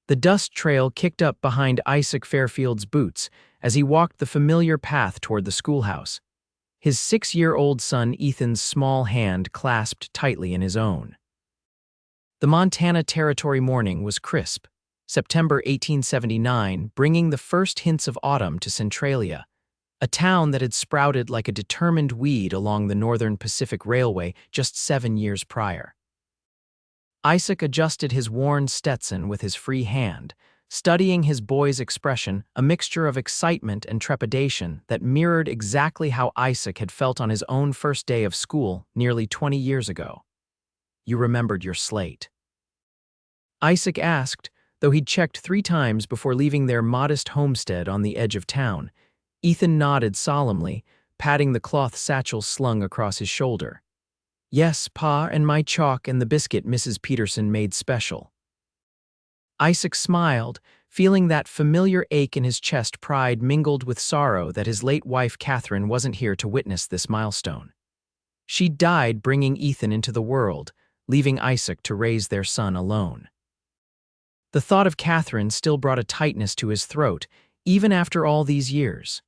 The dust trail kicked up behind Isaac Fairfield's boots as he walked the familiar path toward the schoolhouse. His 6-year-old son Ethan's small hand clasped tightly in his own. The Montana Territory morning was crisp, September 1879, bringing the first hints of autumn to Centralia, a town that had sprouted like a determined weed along the Northern Pacific Railway just 7 years prior. Isaac adjusted his worn Stetson with his free hand, studying his boy's expression, a mixture of excitement and trepidation that mirrored exactly how Isaac had felt on his own first day of school nearly 20 years ago. "You remembered your slate?" Isaac asked, though he'd checked 3 times before leaving their modest homestead on the edge of town. Ethan nodded solemnly, patting the cloth satchel slung across his shoulder. "Yes, Pa, and my chalk and the biscuit Mrs. Peterson made special." Isaac smiled, feeling that familiar ache in his chest, pride mingled with sorrow that his late wife Catherine wasn't here to witness this milestone. She died bringing Ethan into the world, leaving Isaac to raise their son alone. The thought of Catherine still brought a tightness to his throat, even after all these years.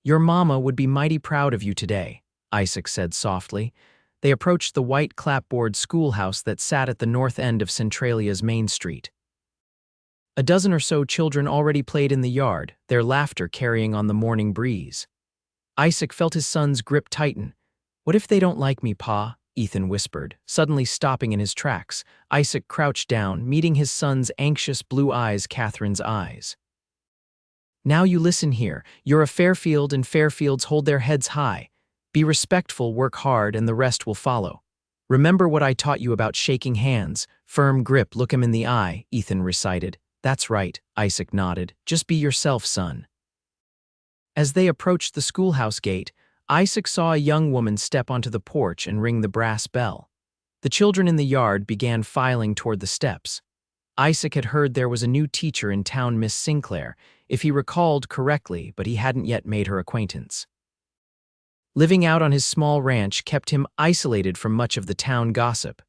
"Your mama would be mighty proud of you today," Isaac said softly. They approached the white clapboard schoolhouse that sat at the north end of Centralia's Main Street. A dozen or so children already played in the yard, their laughter carrying on the morning breeze. Isaac felt his son's grip tighten. "What if they don't like me, Pa?" Ethan whispered, suddenly stopping in his tracks. Isaac crouched down, meeting his son's anxious blue eyes Catherine's eyes. "Now you listen here. You're a Fairfield, and Fairfields hold their heads high. Be respectful, work hard, and the rest will follow. Remember what I taught you about shaking hands. Firm grip, look him in the eye," Ethan recited. "That's right," Isaac nodded. "Just be yourself, son." As they approached the schoolhouse gate, Isaac saw a young woman step onto the porch and ring the brass bell. The children in the yard began filing toward the steps. Isaac had heard there was a new teacher in town, Miss Sinclair, if he recalled correctly, but he hadn't yet made her acquaintance. Living out on his small ranch kept him isolated from much of the town gossip.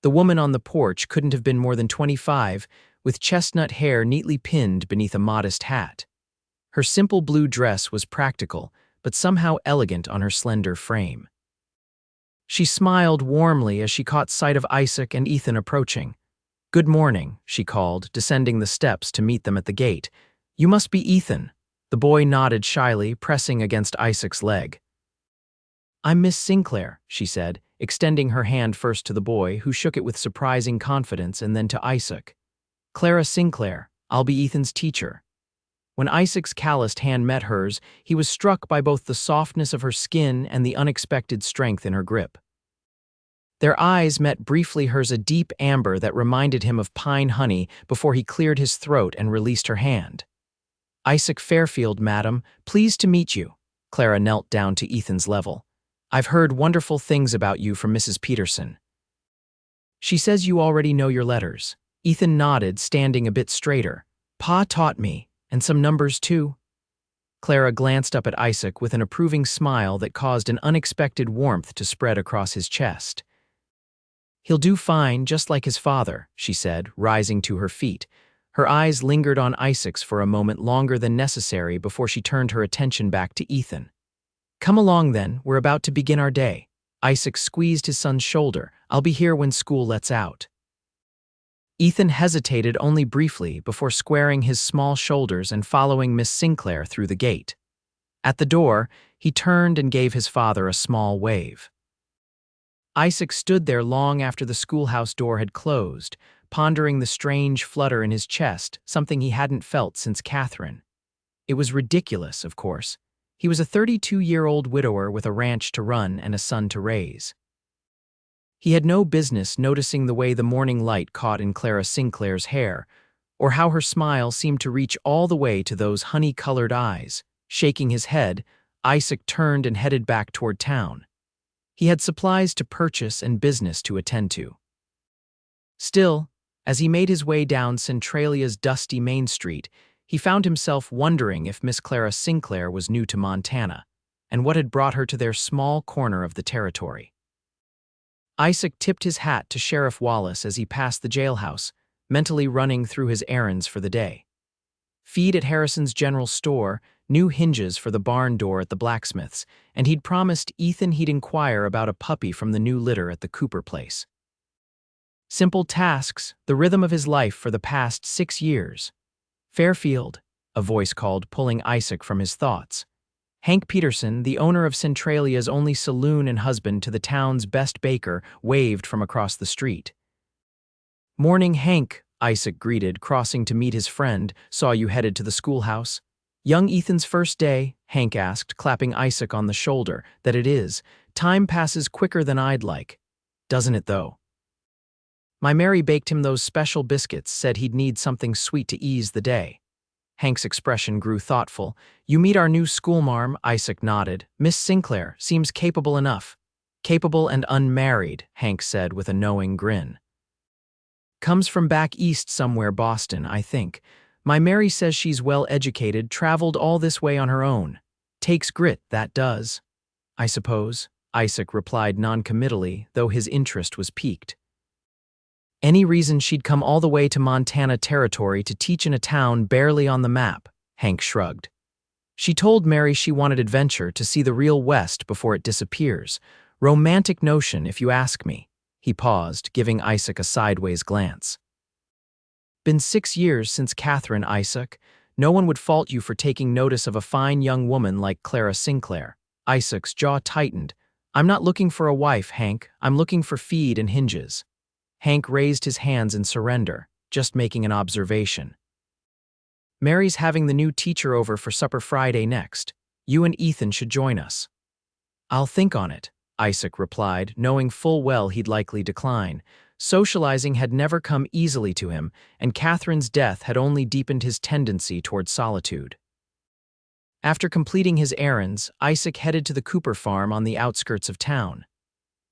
The woman on the porch couldn't have been more than 25, with chestnut hair neatly pinned beneath a modest hat. Her simple blue dress was practical, but somehow elegant on her slender frame. She smiled warmly as she caught sight of Isaac and Ethan approaching. "Good morning," she called, descending the steps to meet them at the gate. "You must be Ethan." The boy nodded shyly, pressing against Isaac's leg. "I'm Miss Sinclair," she said, extending her hand first to the boy, who shook it with surprising confidence, and then to Isaac. "Clara Sinclair, I'll be Ethan's teacher." When Isaac's calloused hand met hers, he was struck by both the softness of her skin and the unexpected strength in her grip. Their eyes met briefly, hers a deep amber that reminded him of pine honey, before he cleared his throat and released her hand. "Isaac Fairfield, madam, pleased to meet you." Clara knelt down to Ethan's level. "I've heard wonderful things about you from Mrs. Peterson. She says you already know your letters." Ethan nodded, standing a bit straighter. "Pa taught me, and some numbers too." Clara glanced up at Isaac with an approving smile that caused an unexpected warmth to spread across his chest. "He'll do fine, just like his father," she said, rising to her feet. Her eyes lingered on Isaac's for a moment longer than necessary before she turned her attention back to Ethan. "Come along then, we're about to begin our day." Isaac squeezed his son's shoulder. "I'll be here when school lets out." Ethan hesitated only briefly before squaring his small shoulders and following Miss Sinclair through the gate. At the door, he turned and gave his father a small wave. Isaac stood there long after the schoolhouse door had closed, pondering the strange flutter in his chest, something he hadn't felt since Catherine. It was ridiculous, of course. He was a 32-year-old widower with a ranch to run and a son to raise. He had no business noticing the way the morning light caught in Clara Sinclair's hair, or how her smile seemed to reach all the way to those honey-colored eyes. Shaking his head, Isaac turned and headed back toward town. He had supplies to purchase and business to attend to. Still, as he made his way down Centralia's dusty Main Street, he found himself wondering if Miss Clara Sinclair was new to Montana, and what had brought her to their small corner of the territory. Isaac tipped his hat to Sheriff Wallace as he passed the jailhouse. mentally running through his errands for the day. Feed at Harrison's general store, new hinges for the barn door at the blacksmith's, and he'd promised Ethan he'd inquire about a puppy from the new litter at the Cooper place. Simple tasks, the rhythm of his life for the past 6 years. Fairfield, a voice called, pulling Isaac from his thoughts. Hank Peterson, the owner of Centralia's only saloon and husband to the town's best baker, waved from across the street. "Morning, Hank," Isaac greeted, crossing to meet his friend. "Saw you headed to the schoolhouse." "Young Ethan's first day?" Hank asked, clapping Isaac on the shoulder. "That it is. Time passes quicker than I'd like." "Doesn't it, though?" "My Mary baked him those special biscuits, said he'd need something sweet to ease the day." Hank's expression grew thoughtful. "You meet our new schoolmarm," Isaac nodded. "Miss Sinclair seems capable enough." "Capable and unmarried," Hank said with a knowing grin. "Comes from back east somewhere, Boston, I think. My Mary says she's well-educated, traveled all this way on her own. Takes grit, that does." "I suppose," Isaac replied noncommittally, though his interest was piqued. "Any reason she'd come all the way to Montana territory to teach in a town barely on the map?" Hank shrugged. "She told Mary she wanted adventure, to see the real West before it disappears. Romantic notion, if you ask me." He paused, giving Isaac a sideways glance. "Been 6 years since Catherine, Isaac. No one would fault you for taking notice of a fine young woman like Clara Sinclair." Isaac's jaw tightened. "I'm not looking for a wife, Hank. I'm looking for feed and hinges." Hank raised his hands in surrender, just making an observation. "Mary's having the new teacher over for supper Friday next. You and Ethan should join us." "I'll think on it," Isaac replied, knowing full well he'd likely decline. Socializing had never come easily to him, and Catherine's death had only deepened his tendency toward solitude. After completing his errands, Isaac headed to the Cooper farm on the outskirts of town.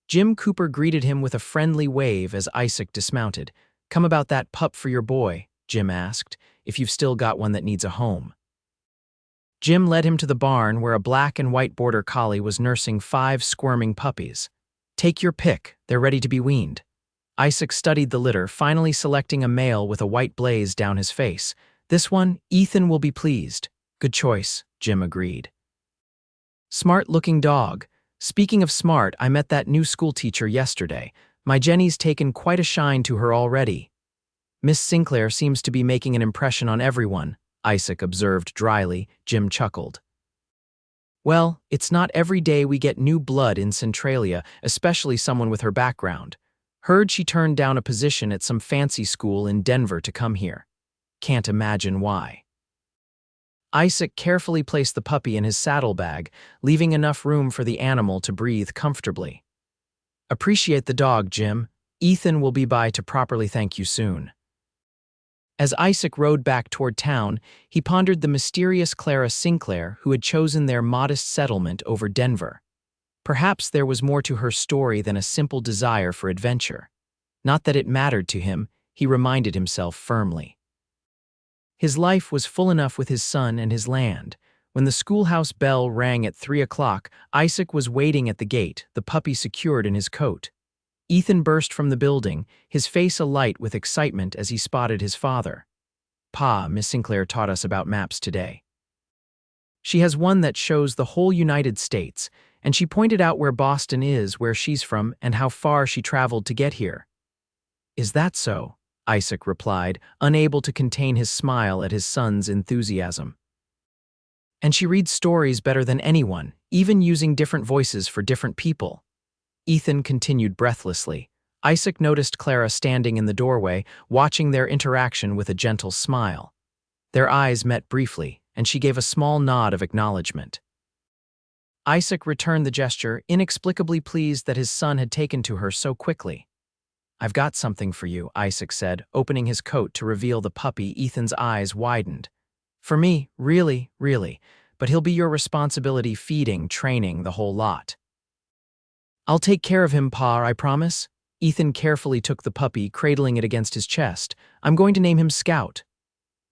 Jim Cooper greeted him with a friendly wave as Isaac dismounted. "Come about that pup for your boy?" Jim asked, "if you've still got one that needs a home." Jim led him to the barn where a black and white border collie was nursing 5 squirming puppies. "Take your pick, they're ready to be weaned." Isaac studied the litter, finally selecting a male with a white blaze down his face. "This one, Ethan will be pleased." "Good choice," Jim agreed. "Smart-looking dog. Speaking of smart, I met that new school teacher yesterday. My Jenny's taken quite a shine to her already." "Miss Sinclair seems to be making an impression on everyone," Isaac observed dryly. Jim chuckled. "Well, it's not every day we get new blood in Centralia, especially someone with her background. Heard she turned down a position at some fancy school in Denver to come here. Can't imagine why." Isaac carefully placed the puppy in his saddlebag, leaving enough room for the animal to breathe comfortably. "Appreciate the dog, Jim. Ethan will be by to properly thank you soon." As Isaac rode back toward town, he pondered the mysterious Clara Sinclair who had chosen their modest settlement over Denver. Perhaps there was more to her story than a simple desire for adventure. Not that it mattered to him, he reminded himself firmly. His life was full enough with his son and his land. When the schoolhouse bell rang at 3 o'clock, Isaac was waiting at the gate, the puppy secured in his coat. Ethan burst from the building, his face alight with excitement as he spotted his father. "Pa, Miss Sinclair taught us about maps today. She has one that shows the whole United States, and she pointed out where Boston is, where she's from, and how far she traveled to get here." "Is that so?" Isaac replied, unable to contain his smile at his son's enthusiasm. "And she reads stories better than anyone, even using different voices for different people." Ethan continued breathlessly. Isaac noticed Clara standing in the doorway, watching their interaction with a gentle smile. Their eyes met briefly, and she gave a small nod of acknowledgement. Isaac returned the gesture, inexplicably pleased that his son had taken to her so quickly. "I've got something for you," Isaac said, opening his coat to reveal the puppy. Ethan's eyes widened. "For me, really, but he'll be your responsibility, feeding, training, the whole lot." "I'll take care of him, Pa, I promise." Ethan carefully took the puppy, cradling it against his chest. "I'm going to name him Scout."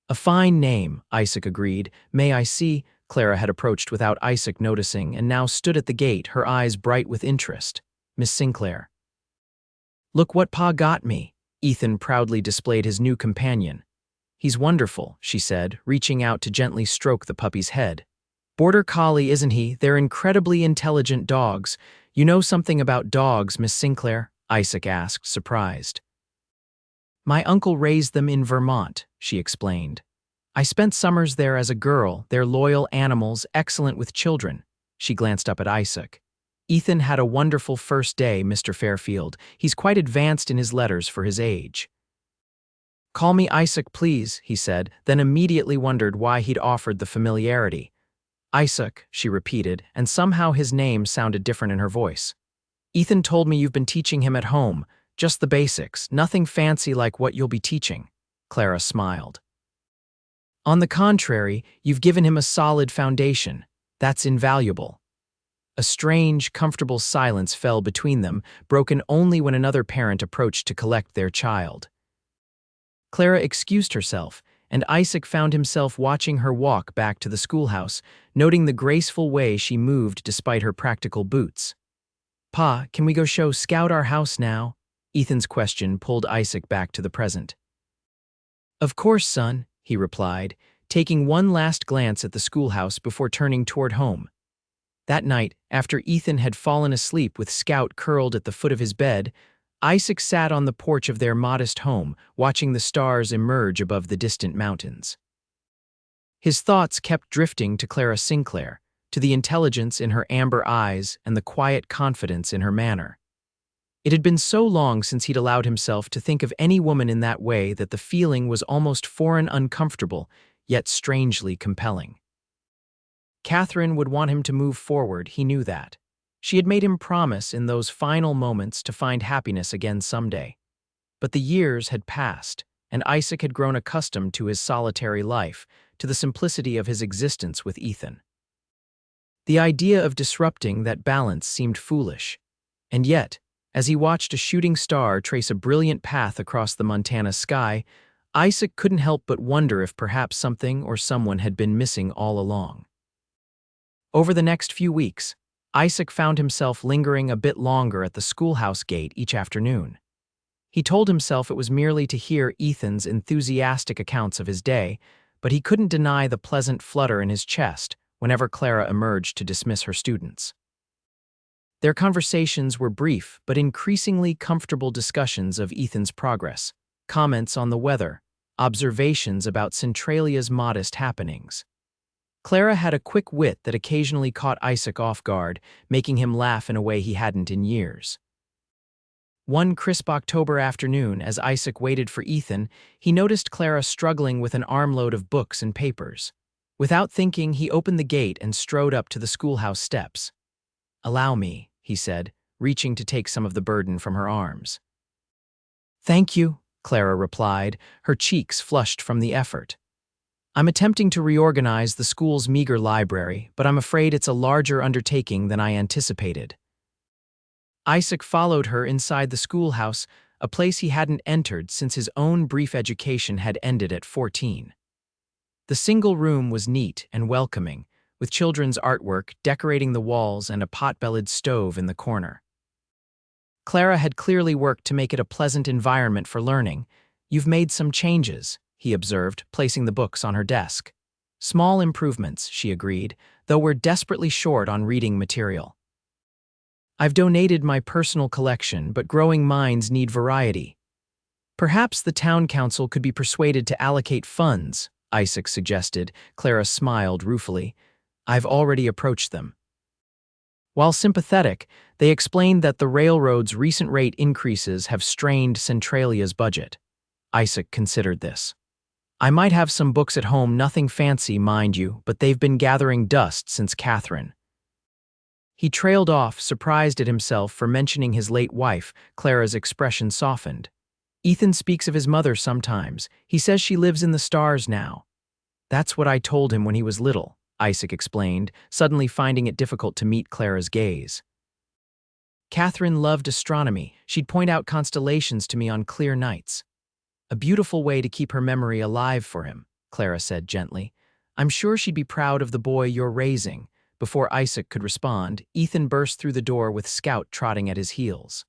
"A fine name," Isaac agreed. "May I see?" Clara had approached without Isaac noticing and now stood at the gate, her eyes bright with interest. "Miss Sinclair." "Look what Pa got me." Ethan proudly displayed his new companion. "He's wonderful," she said, reaching out to gently stroke the puppy's head. "Border Collie, isn't he? They're incredibly intelligent dogs. You know something about dogs, Miss Sinclair?" Isaac asked, surprised. "My uncle raised them in Vermont," she explained. "I spent summers there as a girl. They're loyal animals, excellent with children." She glanced up at Isaac. "Ethan had a wonderful first day, Mr. Fairfield. He's quite advanced in his letters for his age." "Call me Isaac, please," he said, then immediately wondered why he'd offered the familiarity. "Isaac," she repeated, and somehow his name sounded different in her voice. "Ethan told me you've been teaching him at home, just the basics, nothing fancy like what you'll be teaching." Clara smiled. "On the contrary, you've given him a solid foundation. That's invaluable." A strange, comfortable silence fell between them, broken only when another parent approached to collect their child. Clara excused herself, and Isaac found himself watching her walk back to the schoolhouse, noting the graceful way she moved despite her practical boots. "Pa, can we go scout our house now?" Ethan's question pulled Isaac back to the present. "Of course, son," he replied, taking one last glance at the schoolhouse before turning toward home. That night, after Ethan had fallen asleep with Scout curled at the foot of his bed, Isaac sat on the porch of their modest home, watching the stars emerge above the distant mountains. His thoughts kept drifting to Clara Sinclair, to the intelligence in her amber eyes and the quiet confidence in her manner. It had been so long since he'd allowed himself to think of any woman in that way that the feeling was almost foreign, uncomfortable, yet strangely compelling. Catherine would want him to move forward, he knew that. She had made him promise in those final moments to find happiness again someday. But the years had passed, and Isaac had grown accustomed to his solitary life, to the simplicity of his existence with Ethan. The idea of disrupting that balance seemed foolish. And yet, as he watched a shooting star trace a brilliant path across the Montana sky, Isaac couldn't help but wonder if perhaps something or someone had been missing all along. Over the next few weeks, Isaac found himself lingering a bit longer at the schoolhouse gate each afternoon. He told himself it was merely to hear Ethan's enthusiastic accounts of his day, but he couldn't deny the pleasant flutter in his chest whenever Clara emerged to dismiss her students. Their conversations were brief but increasingly comfortable discussions of Ethan's progress, comments on the weather, observations about Centralia's modest happenings. Clara had a quick wit that occasionally caught Isaac off guard, making him laugh in a way he hadn't in years. One crisp October afternoon, as Isaac waited for Ethan, he noticed Clara struggling with an armload of books and papers. Without thinking, he opened the gate and strode up to the schoolhouse steps. "Allow me," he said, reaching to take some of the burden from her arms. "Thank you," Clara replied, her cheeks flushed from the effort. "I'm attempting to reorganize the school's meager library, but I'm afraid it's a larger undertaking than I anticipated." Isaac followed her inside the schoolhouse, a place he hadn't entered since his own brief education had ended at 14. The single room was neat and welcoming, with children's artwork decorating the walls and a pot-bellied stove in the corner. Clara had clearly worked to make it a pleasant environment for learning. "You've made some changes," he observed, placing the books on her desk. "Small improvements," she agreed, "though we're desperately short on reading material. I've donated my personal collection, but growing minds need variety." "Perhaps the town council could be persuaded to allocate funds," Isaac suggested. Clara smiled ruefully. "I've already approached them." While sympathetic, they explained that the railroad's recent rate increases have strained Centralia's budget. Isaac considered this. "I might have some books at home, nothing fancy, mind you, but they've been gathering dust since Catherine." He trailed off, surprised at himself for mentioning his late wife. Clara's expression softened. "Ethan speaks of his mother sometimes. He says she lives in the stars now." "That's what I told him when he was little," Isaac explained, suddenly finding it difficult to meet Clara's gaze. "Catherine loved astronomy. She'd point out constellations to me on clear nights." "A beautiful way to keep her memory alive for him," Clara said gently. "I'm sure she'd be proud of the boy you're raising." Before Isaac could respond, Ethan burst through the door with Scout trotting at his heels.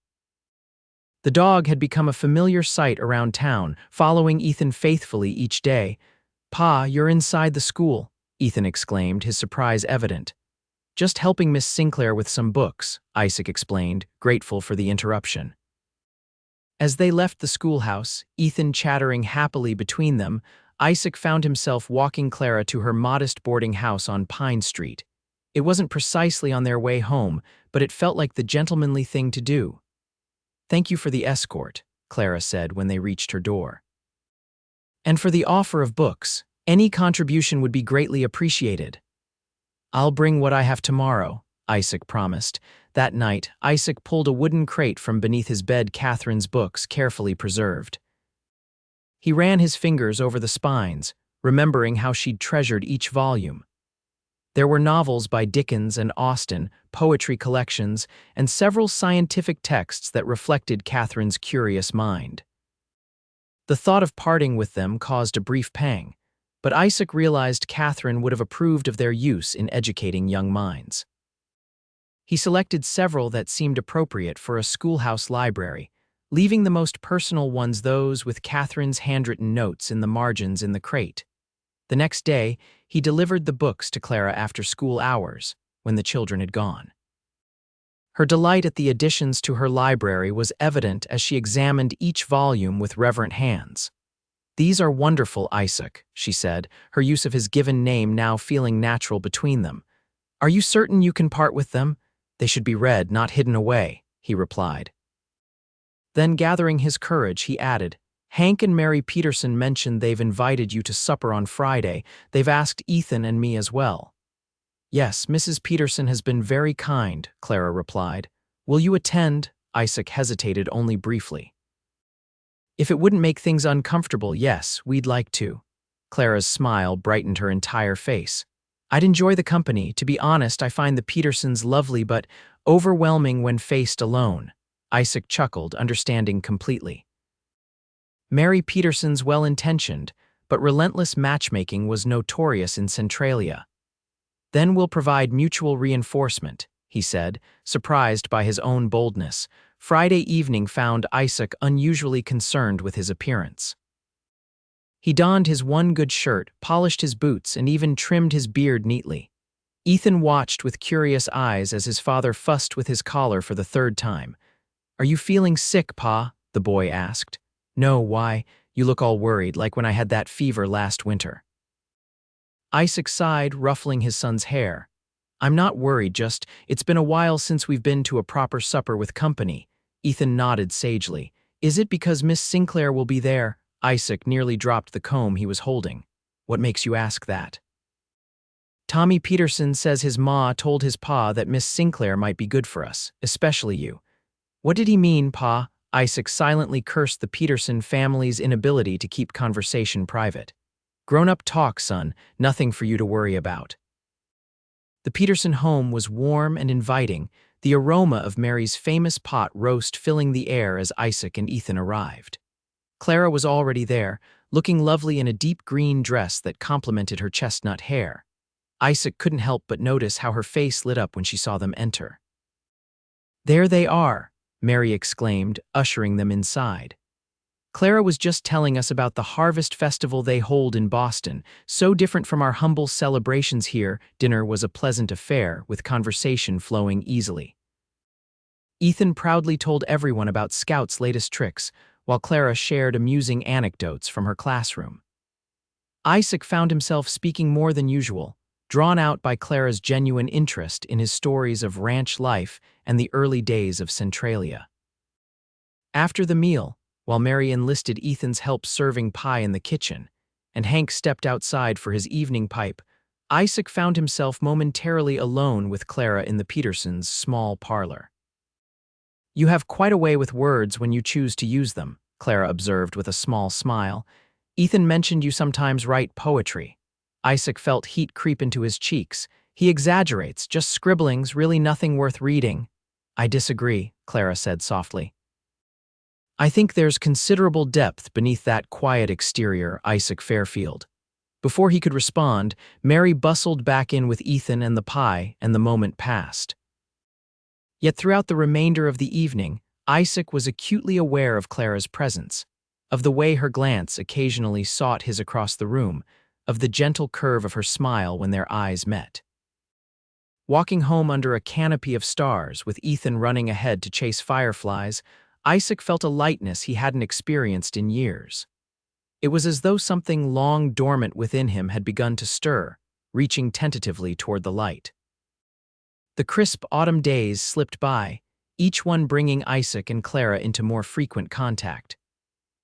The dog had become a familiar sight around town, following Ethan faithfully each day. "Pa, you're inside the school," Ethan exclaimed, his surprise evident. "Just helping Miss Sinclair with some books," Isaac explained, grateful for the interruption. As they left the schoolhouse, Ethan chattering happily between them, Isaac found himself walking Clara to her modest boarding house on Pine Street. It wasn't precisely on their way home, but it felt like the gentlemanly thing to do. "Thank you for the escort," Clara said when they reached her door. "And for the offer of books. Any contribution would be greatly appreciated." "I'll bring what I have tomorrow," Isaac promised. That night, Isaac pulled a wooden crate from beneath his bed, Catherine's books carefully preserved. He ran his fingers over the spines, remembering how she'd treasured each volume. There were novels by Dickens and Austen, poetry collections, and several scientific texts that reflected Catherine's curious mind. The thought of parting with them caused a brief pang, but Isaac realized Catherine would have approved of their use in educating young minds. He selected several that seemed appropriate for a schoolhouse library, leaving the most personal ones those with Catherine's handwritten notes in the margins in the crate. The next day, he delivered the books to Clara after school hours, when the children had gone. Her delight at the additions to her library was evident as she examined each volume with reverent hands. "These are wonderful, Isaac," she said, her use of his given name now feeling natural between them. "Are you certain you can part with them? They should be read, not hidden away," he replied. Then, gathering his courage, he added, "Hank and Mary Peterson mentioned they've invited you to supper on Friday. They've asked Ethan and me as well." "Yes, Mrs. Peterson has been very kind," Clara replied. "Will you attend?" Isaac hesitated only briefly. "If it wouldn't make things uncomfortable, yes, we'd like to." Clara's smile brightened her entire face. "I'd enjoy the company. To be honest, I find the Petersons lovely but overwhelming when faced alone." Isaac chuckled, understanding completely. Mary Peterson's well-intentioned, but relentless matchmaking was notorious in Centralia. "Then we'll provide mutual reinforcement," he said, surprised by his own boldness. Friday evening found Isaac unusually concerned with his appearance. He donned his one good shirt, polished his boots, and even trimmed his beard neatly. Ethan watched with curious eyes as his father fussed with his collar for the third time. "Are you feeling sick, Pa?" the boy asked. "No, why? You look all worried, like when I had that fever last winter." Isaac sighed, ruffling his son's hair. "I'm not worried, just it's been a while since we've been to a proper supper with company." Ethan nodded sagely. "Is it because Miss Sinclair will be there?" Isaac nearly dropped the comb he was holding. "What makes you ask that?" "Tommy Peterson says his ma told his pa that Miss Sinclair might be good for us, especially you." "What did he mean, Pa?" Isaac silently cursed the Peterson family's inability to keep conversation private. "Grown-up talk, son, nothing for you to worry about." The Peterson home was warm and inviting, the aroma of Mary's famous pot roast filling the air as Isaac and Ethan arrived. Clara was already there, looking lovely in a deep green dress that complemented her chestnut hair. Isaac couldn't help but notice how her face lit up when she saw them enter. "There they are," Mary exclaimed, ushering them inside. "Clara was just telling us about the harvest festival they hold in Boston. So different from our humble celebrations here." Dinner was a pleasant affair, with conversation flowing easily. Ethan proudly told everyone about Scout's latest tricks, while Clara shared amusing anecdotes from her classroom. Isaac found himself speaking more than usual, drawn out by Clara's genuine interest in his stories of ranch life and the early days of Centralia. After the meal, while Mary enlisted Ethan's help serving pie in the kitchen, and Hank stepped outside for his evening pipe, Isaac found himself momentarily alone with Clara in the Petersons' small parlor. "You have quite a way with words when you choose to use them," Clara observed with a small smile. "Ethan mentioned you sometimes write poetry." Isaac felt heat creep into his cheeks. "He exaggerates, just scribblings, really nothing worth reading." "I disagree," Clara said softly. "I think there's considerable depth beneath that quiet exterior, Isaac Fairfield." Before he could respond, Mary bustled back in with Ethan and the pie, and the moment passed. Yet throughout the remainder of the evening, Isaac was acutely aware of Clara's presence, of the way her glance occasionally sought his across the room, of the gentle curve of her smile when their eyes met. Walking home under a canopy of stars, with Ethan running ahead to chase fireflies, Isaac felt a lightness he hadn't experienced in years. It was as though something long dormant within him had begun to stir, reaching tentatively toward the light. The crisp autumn days slipped by, each one bringing Isaac and Clara into more frequent contact.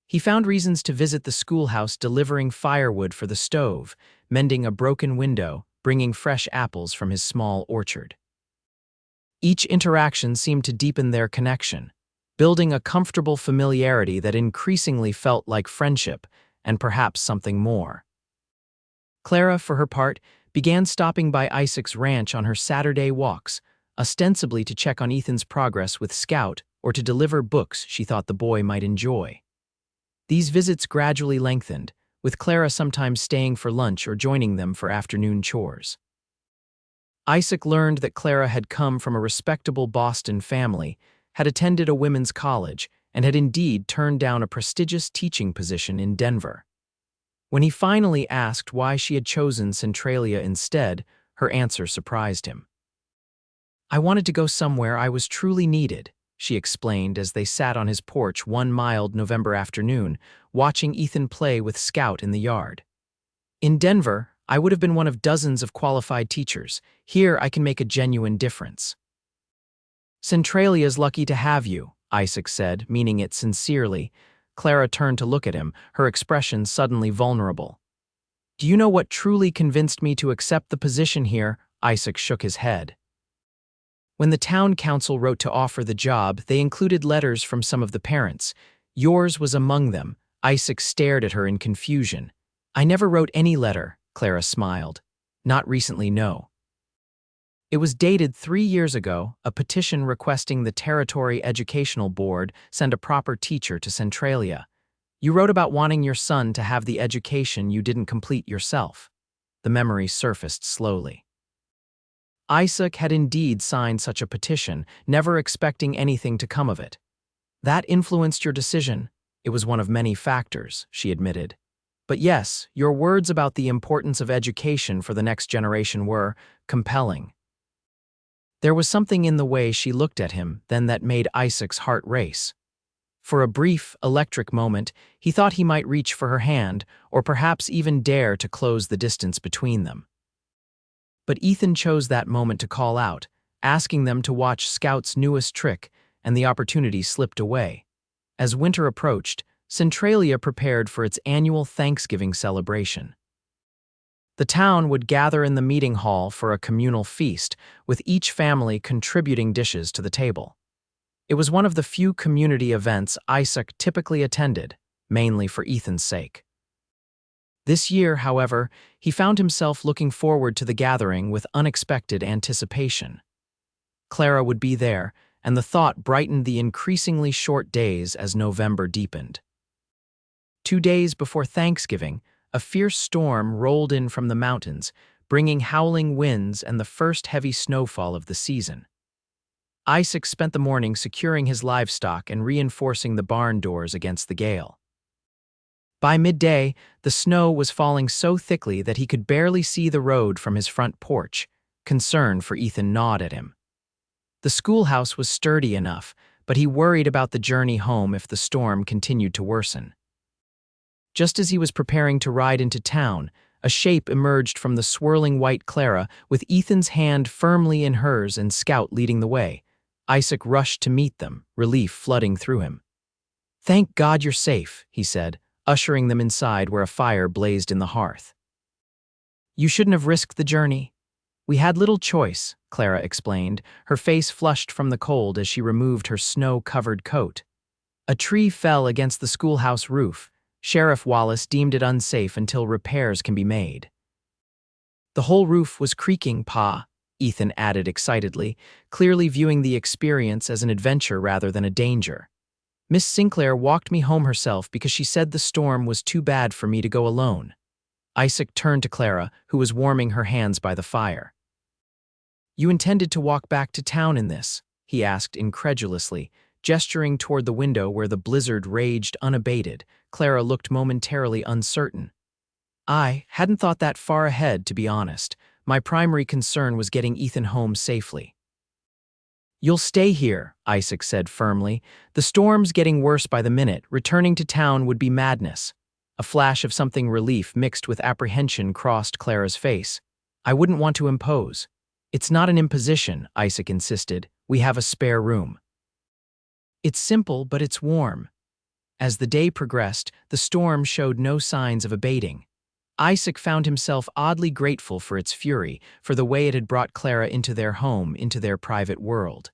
He found reasons to visit the schoolhouse, delivering firewood for the stove, mending a broken window, bringing fresh apples from his small orchard. Each interaction seemed to deepen their connection, building a comfortable familiarity that increasingly felt like friendship and perhaps something more. Clara, for her part, began stopping by Isaac's ranch on her Saturday walks, ostensibly to check on Ethan's progress with Scout or to deliver books she thought the boy might enjoy. These visits gradually lengthened, with Clara sometimes staying for lunch or joining them for afternoon chores. Isaac learned that Clara had come from a respectable Boston family, had attended a women's college, and had indeed turned down a prestigious teaching position in Denver. When he finally asked why she had chosen Centralia instead, her answer surprised him. "I wanted to go somewhere I was truly needed," she explained as they sat on his porch one mild November afternoon, watching Ethan play with Scout in the yard. "In Denver, I would have been one of dozens of qualified teachers. Here, I can make a genuine difference." "Centralia's lucky to have you," Isaac said, meaning it sincerely. Clara turned to look at him, her expression suddenly vulnerable. "Do you know what truly convinced me to accept the position here?" Isaac shook his head. "When the town council wrote to offer the job, they included letters from some of the parents. Yours was among them." Isaac stared at her in confusion. "I never wrote any letter," Clara smiled. "Not recently, no. It was dated 3 years ago, a petition requesting the Territory Educational Board send a proper teacher to Centralia. You wrote about wanting your son to have the education you didn't complete yourself." The memory surfaced slowly. Isaac had indeed signed such a petition, never expecting anything to come of it. "That influenced your decision?" "It was one of many factors," she admitted. "But yes, your words about the importance of education for the next generation were compelling." There was something in the way she looked at him then that made Isaac's heart race. For a brief, electric moment, he thought he might reach for her hand, or perhaps even dare to close the distance between them. But Ethan chose that moment to call out, asking them to watch Scout's newest trick, and the opportunity slipped away. As winter approached, Centralia prepared for its annual Thanksgiving celebration. The town would gather in the meeting hall for a communal feast, with each family contributing dishes to the table. It was one of the few community events Isaac typically attended, mainly for Ethan's sake. This year, however, he found himself looking forward to the gathering with unexpected anticipation. Clara would be there, and the thought brightened the increasingly short days as November deepened. 2 days before Thanksgiving, a fierce storm rolled in from the mountains, bringing howling winds and the first heavy snowfall of the season. Isaac spent the morning securing his livestock and reinforcing the barn doors against the gale. By midday, the snow was falling so thickly that he could barely see the road from his front porch. Concern for Ethan gnawed at him. The schoolhouse was sturdy enough, but he worried about the journey home if the storm continued to worsen. Just as he was preparing to ride into town, a shape emerged from the swirling white Clara, with Ethan's hand firmly in hers and Scout leading the way. Isaac rushed to meet them, relief flooding through him. "Thank God you're safe," he said, ushering them inside where a fire blazed in the hearth. "You shouldn't have risked the journey." "We had little choice," Clara explained, her face flushed from the cold as she removed her snow-covered coat. "A tree fell against the schoolhouse roof. Sheriff Wallace deemed it unsafe until repairs can be made." "The whole roof was creaking, Pa," Ethan added excitedly, clearly viewing the experience as an adventure rather than a danger. "Miss Sinclair walked me home herself because she said the storm was too bad for me to go alone." Isaac turned to Clara, who was warming her hands by the fire. "You intended to walk back to town in this?" he asked incredulously, Gesturing toward the window where the blizzard raged unabated, Clara looked momentarily uncertain. I hadn't thought that far ahead, to be honest. My primary concern was getting Ethan home safely. You'll stay here, Isaac said firmly. The storm's getting worse by the minute. Returning to town would be madness. A flash of something relief mixed with apprehension crossed Clara's face. I wouldn't want to impose. It's not an imposition, Isaac insisted. We have a spare room. It's simple, but it's warm. As the day progressed, the storm showed no signs of abating. Isaac found himself oddly grateful for its fury, for the way it had brought Clara into their home, into their private world.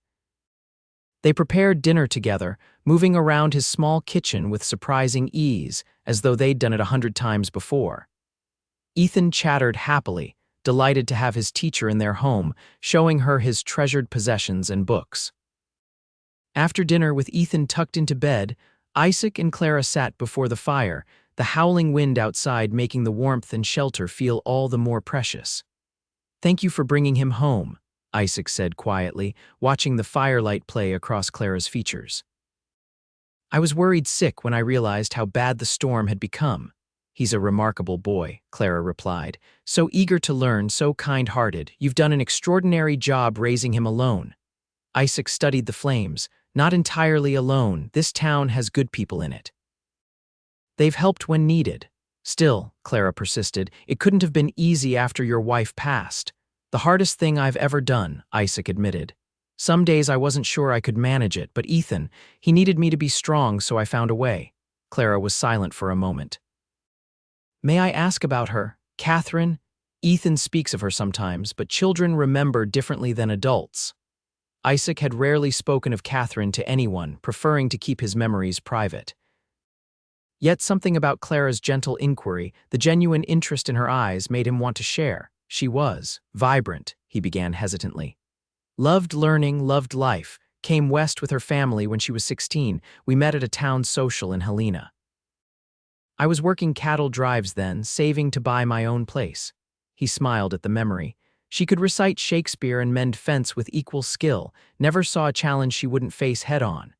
They prepared dinner together, moving around his small kitchen with surprising ease, as though they'd done it 100 times before. Ethan chattered happily, delighted to have his teacher in their home, showing her his treasured possessions and books. After dinner, with Ethan tucked into bed, Isaac and Clara sat before the fire, the howling wind outside making the warmth and shelter feel all the more precious. "Thank you for bringing him home," Isaac said quietly, watching the firelight play across Clara's features. "I was worried sick when I realized how bad the storm had become." "He's a remarkable boy," Clara replied. "So eager to learn, so kind-hearted. You've done an extraordinary job raising him alone." Isaac studied the flames. "Not entirely alone. This town has good people in it. They've helped when needed." "Still," Clara persisted, "it couldn't have been easy after your wife passed." "The hardest thing I've ever done," Isaac admitted. "Some days I wasn't sure I could manage it, but Ethan, he needed me to be strong, so I found a way." Clara was silent for a moment. "May I ask about her, Catherine?" "Ethan speaks of her sometimes, but children remember differently than adults." Isaac had rarely spoken of Catherine to anyone, preferring to keep his memories private. Yet something about Clara's gentle inquiry, the genuine interest in her eyes, made him want to share. "She was vibrant," he began hesitantly. "Loved learning, loved life. Came west with her family when she was 16. We met at a town social in Helena. I was working cattle drives then, saving to buy my own place." He smiled at the memory. "She could recite Shakespeare and mend fence with equal skill. Never saw a challenge she wouldn't face head-on."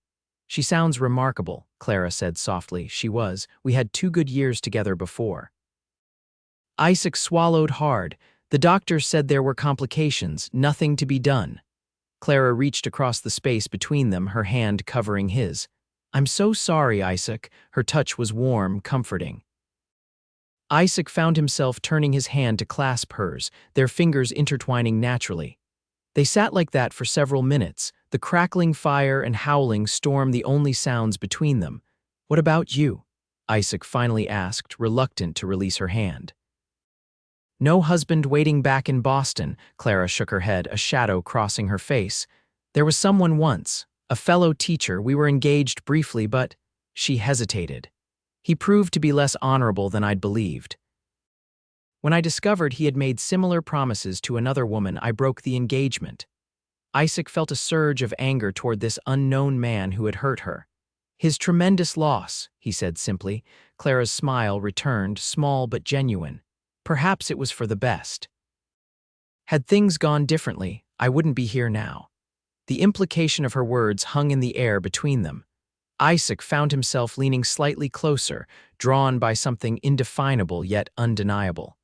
"She sounds remarkable," Clara said softly. "She was. We had 2 good years together before." Isaac swallowed hard. The doctors said there were complications, nothing to be done. Clara reached across the space between them, her hand covering his. "I'm so sorry, Isaac." Her touch was warm, comforting. Isaac found himself turning his hand to clasp hers, their fingers intertwining naturally. They sat like that for several minutes, the crackling fire and howling storm the only sounds between them. "What about you?" Isaac finally asked, reluctant to release her hand. "No husband waiting back in Boston," Clara shook her head, a shadow crossing her face. "There was someone once, a fellow teacher. We were engaged briefly, but—" She hesitated. "He proved to be less honorable than I'd believed. When I discovered he had made similar promises to another woman, I broke the engagement." Isaac felt a surge of anger toward this unknown man who had hurt her. "His tremendous loss," he said simply. Clara's smile returned, small but genuine. "Perhaps it was for the best. Had things gone differently, I wouldn't be here now." The implication of her words hung in the air between them. Isaac found himself leaning slightly closer, drawn by something indefinable yet undeniable.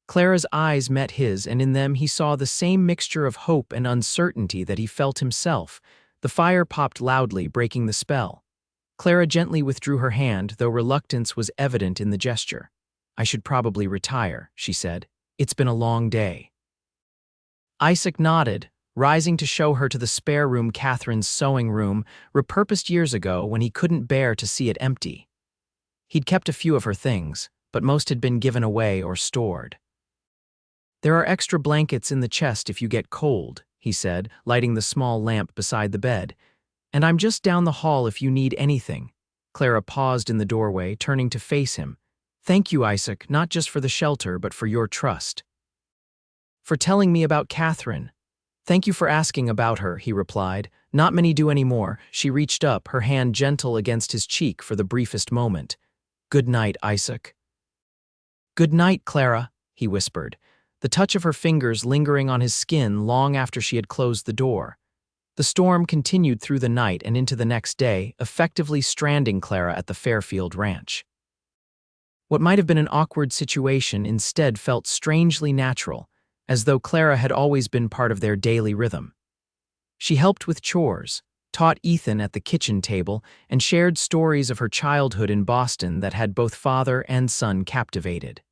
Clara's eyes met his, and in them he saw the same mixture of hope and uncertainty that he felt himself. The fire popped loudly, breaking the spell. Clara gently withdrew her hand, though reluctance was evident in the gesture. "I should probably retire," she said. "It's been a long day." Isaac nodded, rising to show her to the spare room, Catherine's sewing room, repurposed years ago when he couldn't bear to see it empty. He'd kept a few of her things, but most had been given away or stored. "There are extra blankets in the chest if you get cold," he said, lighting the small lamp beside the bed. "And I'm just down the hall if you need anything." Clara paused in the doorway, turning to face him. "Thank you, Isaac, not just for the shelter, but for your trust. For telling me about Catherine." "Thank you for asking about her," he replied. "Not many do anymore." She reached up, her hand gentle against his cheek for the briefest moment. "Good night, Isaac." "Good night, Clara," he whispered, the touch of her fingers lingering on his skin long after she had closed the door. The storm continued through the night and into the next day, effectively stranding Clara at the Fairfield ranch. What might have been an awkward situation instead felt strangely natural, as though Clara had always been part of their daily rhythm. She helped with chores, taught Ethan at the kitchen table, and shared stories of her childhood in Boston that had both father and son captivated.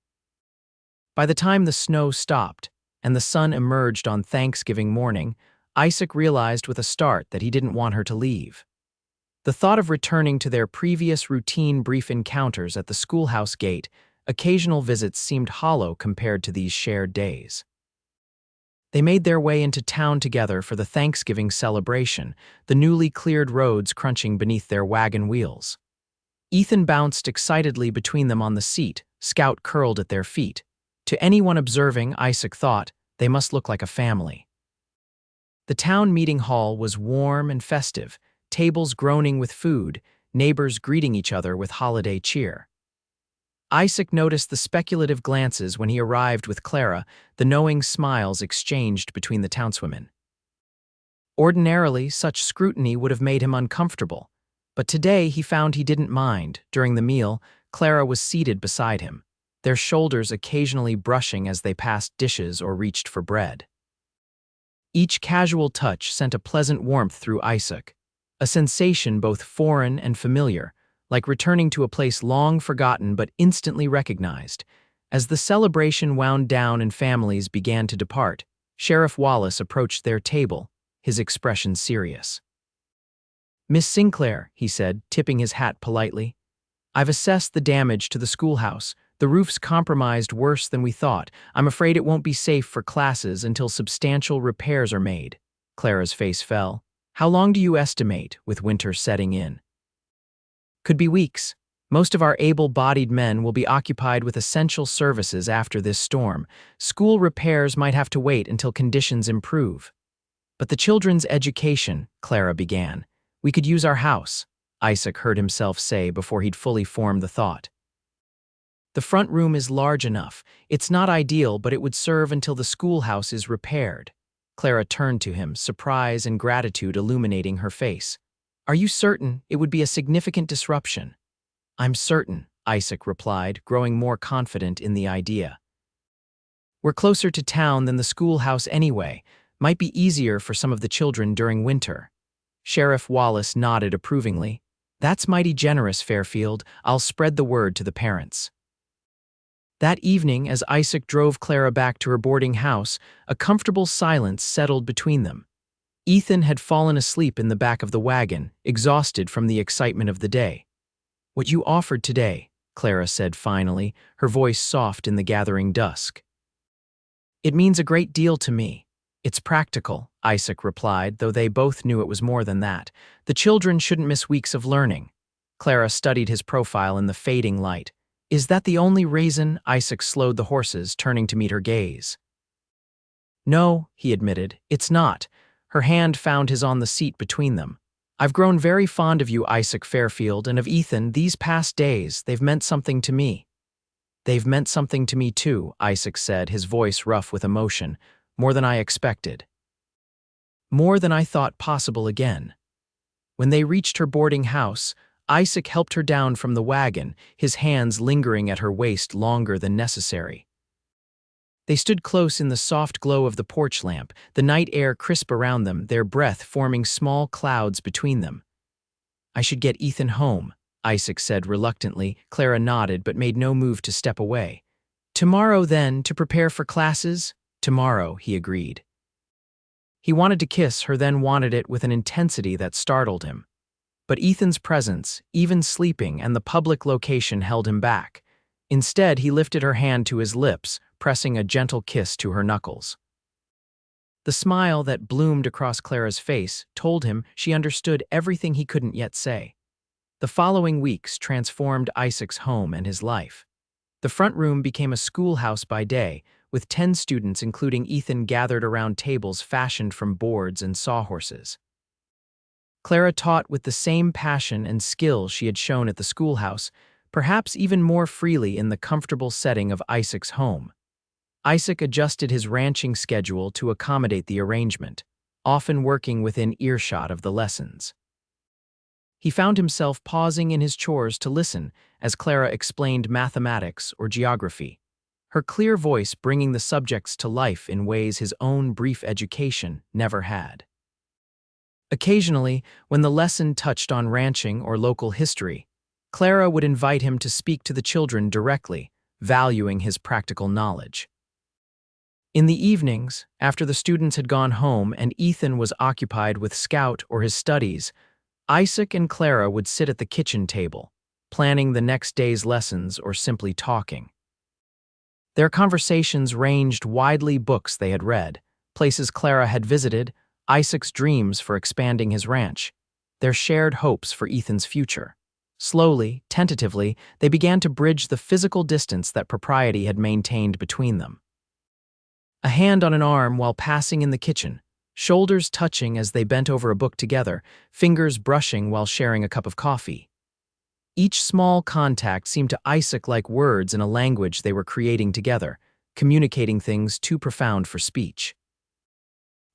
By the time the snow stopped and the sun emerged on Thanksgiving morning, Isaac realized with a start that he didn't want her to leave. The thought of returning to their previous routine brief encounters at the schoolhouse gate, occasional visits seemed hollow compared to these shared days. They made their way into town together for the Thanksgiving celebration, the newly cleared roads crunching beneath their wagon wheels. Ethan bounced excitedly between them on the seat, Scout curled at their feet. To anyone observing, Isaac thought, they must look like a family. The town meeting hall was warm and festive, tables groaning with food, neighbors greeting each other with holiday cheer. Isaac noticed the speculative glances when he arrived with Clara, the knowing smiles exchanged between the townswomen. Ordinarily, such scrutiny would have made him uncomfortable, but today he found he didn't mind. During the meal, Clara was seated beside him, their shoulders occasionally brushing as they passed dishes or reached for bread. Each casual touch sent a pleasant warmth through Isaac, a sensation both foreign and familiar, like returning to a place long forgotten but instantly recognized. As the celebration wound down and families began to depart, Sheriff Wallace approached their table, his expression serious. "Miss Sinclair," he said, tipping his hat politely, "I've assessed the damage to the schoolhouse. The roof's compromised worse than we thought. I'm afraid it won't be safe for classes until substantial repairs are made." Clara's face fell. "How long do you estimate, with winter setting in?" "Could be weeks. Most of our able-bodied men will be occupied with essential services after this storm. School repairs might have to wait until conditions improve." "But the children's education," Clara began. "We could use our house," Isaac heard himself say before he'd fully formed the thought. "The front room is large enough. It's not ideal, but it would serve until the schoolhouse is repaired." Clara turned to him, surprise and gratitude illuminating her face. "Are you certain it would be a significant disruption?" "I'm certain," Isaac replied, growing more confident in the idea. "We're closer to town than the schoolhouse anyway. Might be easier for some of the children during winter." Sheriff Wallace nodded approvingly. "That's mighty generous, Fairfield. I'll spread the word to the parents." That evening, as Isaac drove Clara back to her boarding house, a comfortable silence settled between them. Ethan had fallen asleep in the back of the wagon, exhausted from the excitement of the day. "What you offered today," Clara said finally, her voice soft in the gathering dusk. "It means a great deal to me. It's practical," Isaac replied, though they both knew it was more than that. "The children shouldn't miss weeks of learning." Clara studied his profile in the fading light. "Is that the only reason?" Isaac slowed the horses, turning to meet her gaze. "No," he admitted, "it's not." Her hand found his on the seat between them. "I've grown very fond of you, Isaac Fairfield, and of Ethan. These past days, they've meant something to me." "They've meant something to me too," Isaac said, his voice rough with emotion. "More than I expected. More than I thought possible again." When they reached her boarding house, Isaac helped her down from the wagon, his hands lingering at her waist longer than necessary. They stood close in the soft glow of the porch lamp, the night air crisp around them, their breath forming small clouds between them. "I should get Ethan home," Isaac said reluctantly. Clara nodded but made no move to step away. "Tomorrow, then, to prepare for classes?" "Tomorrow," he agreed. He wanted to kiss her, then wanted it with an intensity that startled him. But Ethan's presence, even sleeping, and the public location held him back. Instead, he lifted her hand to his lips, pressing a gentle kiss to her knuckles. The smile that bloomed across Clara's face told him she understood everything he couldn't yet say. The following weeks transformed Isaac's home and his life. The front room became a schoolhouse by day, with 10 students including Ethan gathered around tables fashioned from boards and sawhorses. Clara taught with the same passion and skill she had shown at the schoolhouse, perhaps even more freely in the comfortable setting of Isaac's home. Isaac adjusted his ranching schedule to accommodate the arrangement, often working within earshot of the lessons. He found himself pausing in his chores to listen as Clara explained mathematics or geography, her clear voice bringing the subjects to life in ways his own brief education never had. Occasionally, when the lesson touched on ranching or local history, Clara would invite him to speak to the children directly, valuing his practical knowledge. In the evenings, after the students had gone home and Ethan was occupied with Scout or his studies, Isaac and Clara would sit at the kitchen table, planning the next day's lessons or simply talking. Their conversations ranged widely: books they had read, places Clara had visited, Isaac's dreams for expanding his ranch, their shared hopes for Ethan's future. Slowly, tentatively, they began to bridge the physical distance that propriety had maintained between them. A hand on an arm while passing in the kitchen, shoulders touching as they bent over a book together, fingers brushing while sharing a cup of coffee. Each small contact seemed to Isaac like words in a language they were creating together, communicating things too profound for speech.